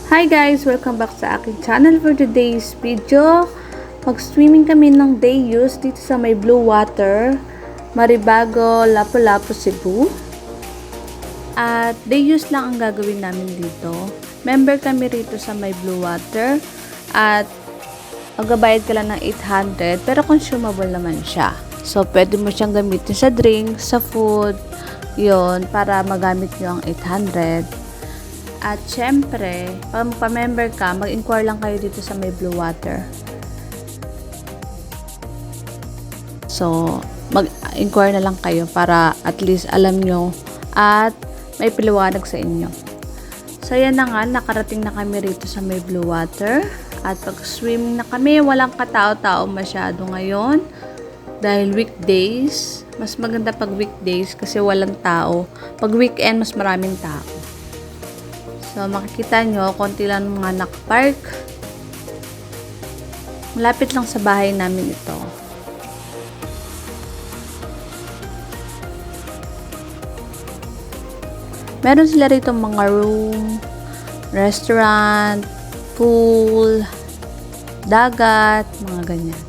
Hi guys! Welcome back sa aking channel. For today's video, mag-swimming kami ng day use dito sa may Blue Water, Maribago, Lapu-Lapu, Cebu. At day use lang ang gagawin namin dito. Member kami rito sa may Blue Water at magbabayad ka lang ng 800 pero consumable naman siya. So, pwede mo siyang gamitin sa drink, sa food, yon para magamit nyo ang 800. At syempre, pag pa-member ka, mag-inquire lang kayo dito sa may Blue Water. So, mag-inquire na lang kayo para at least alam nyo at may paliwanag sa inyo. So, yan na nga, nakarating na kami rito sa may Blue Water. At pag-swimming na kami, walang katao-tao masyado ngayon. Dahil weekdays, mas maganda pag weekdays kasi walang tao. Pag weekend, mas maraming tao. So, makikita nyo, konti lang mga nakapark. Malapit lang sa bahay namin ito. Meron sila rito mga room, restaurant, pool, dagat, mga ganyan.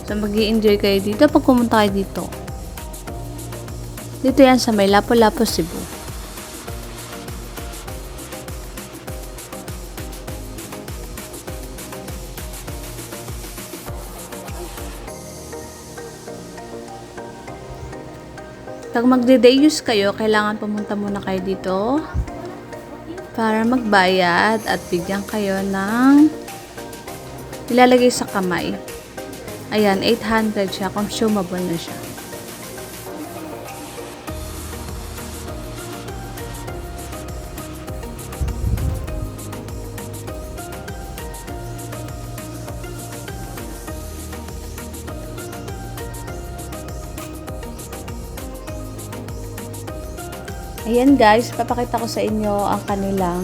So, mag-i-enjoy kayo dito pag pumunta kayo dito. Dito yan sa may Lapu-Lapu, Cebu. Pag magde-day use kayo, kailangan pumunta muna kayo dito para magbayad at bigyan kayo ng ilalagay sa kamay. Ayan, 800 siya. Consumable na siya. Ayan guys, papakita ko sa inyo ang kanilang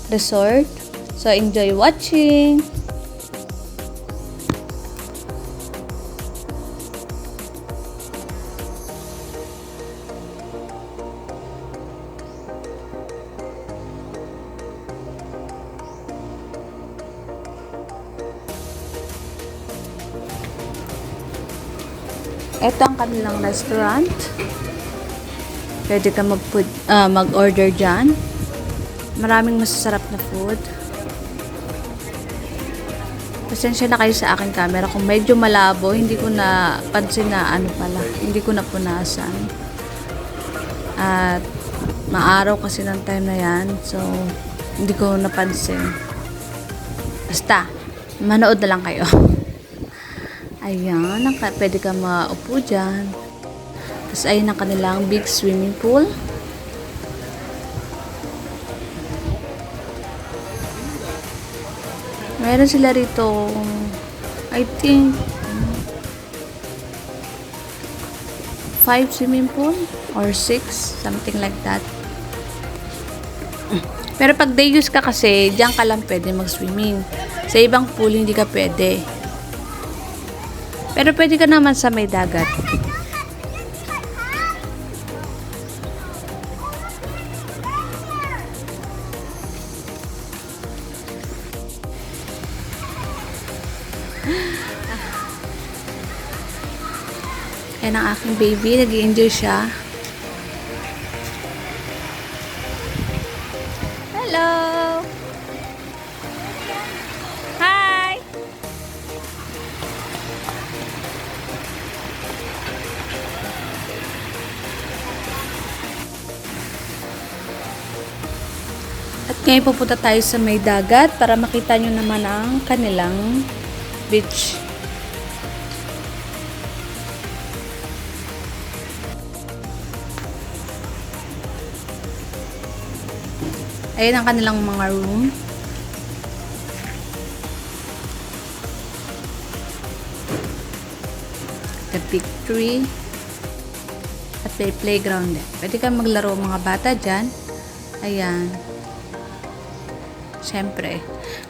resort. So, enjoy watching! Ito ang kanilang restaurant. Pwede ka mag-order dyan. Maraming masasarap na food. Pasensya na kayo sa aking camera. Kung medyo malabo, hindi ko na pansin na hindi ko na punasan. At maaraw kasi ng time na yan. So, hindi ko napansin. Basta, manood na lang kayo. Ayan, pwede ka maupo dyan. Tapos ayun ang kanilang big swimming pool. Meron sila rito, I think, 5 swimming pool or 6, something like that. Pero pag day use ka kasi, diyan ka lang pwede mag-swimming. Sa ibang pool, hindi ka pwede. Pero pwede ka naman sa may dagat. Yan ang aking baby. Nag-i-enjoy siya. Hello! Hi! At ngayon pupunta tayo sa may dagat para makita nyo naman ang kanilang beach. Ayan ang kanilang mga room. The big tree. At may playground din. Pwede kang maglaro mga bata dyan. Ayan. Siyempre,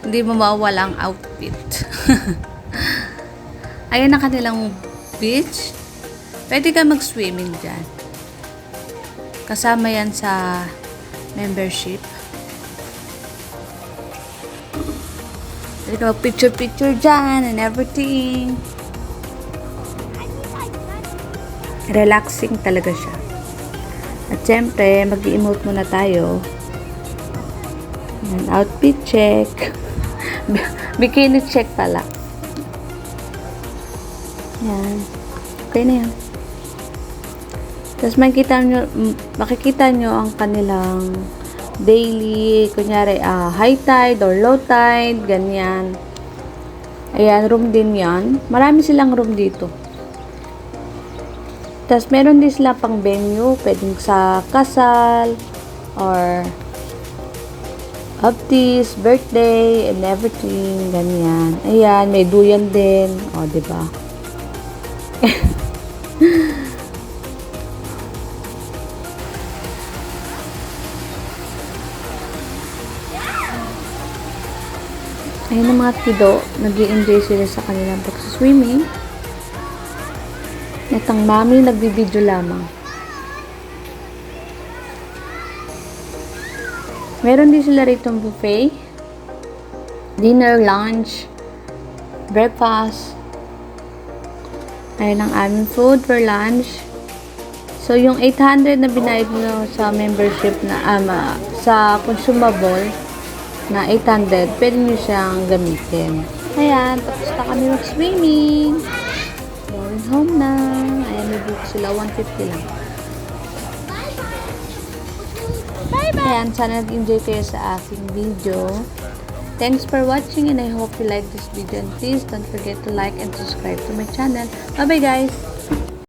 hindi mo mawawala ang outfit. Ayan ang kanilang beach. Pwede kang mag-swimming dyan. Kasama yan sa membership. Pwede ka mag-picture-picture dyan and everything. Relaxing talaga siya. At syempre, mag-i-emote muna tayo. And outfit check. Bikini check pala. Yan. Okay na yan. Tapos makikita nyo ang kanilang daily, kunyari, high tide or low tide, ganyan. Ayan, room din yan. Marami silang room dito. Tapos, meron din sila pang venue, pwedeng sa kasal, or baptist, birthday, and everything, ganyan. Ayan, may duyan din. O, diba? Ayun ang mga kido, nag-i-enjoy sila sa kanilang pag-swimming. Itang mami, nagbibideo lamang. Meron din sila rito buffet. Dinner, lunch, breakfast. Ayun ang aming food for lunch. So, yung 800 na binayad mo sa membership na, sa consumable na 800, pwede nyo siyang gamitin. Ayan, tapos na kami mag-swimming. Going home na. Ayan, may book sila. 150 lang. Bye-bye! Ayan, sana nag-enjoy kayo sa aking video. Thanks for watching and I hope you like this video. And please don't forget to like and subscribe to my channel. Bye-bye guys!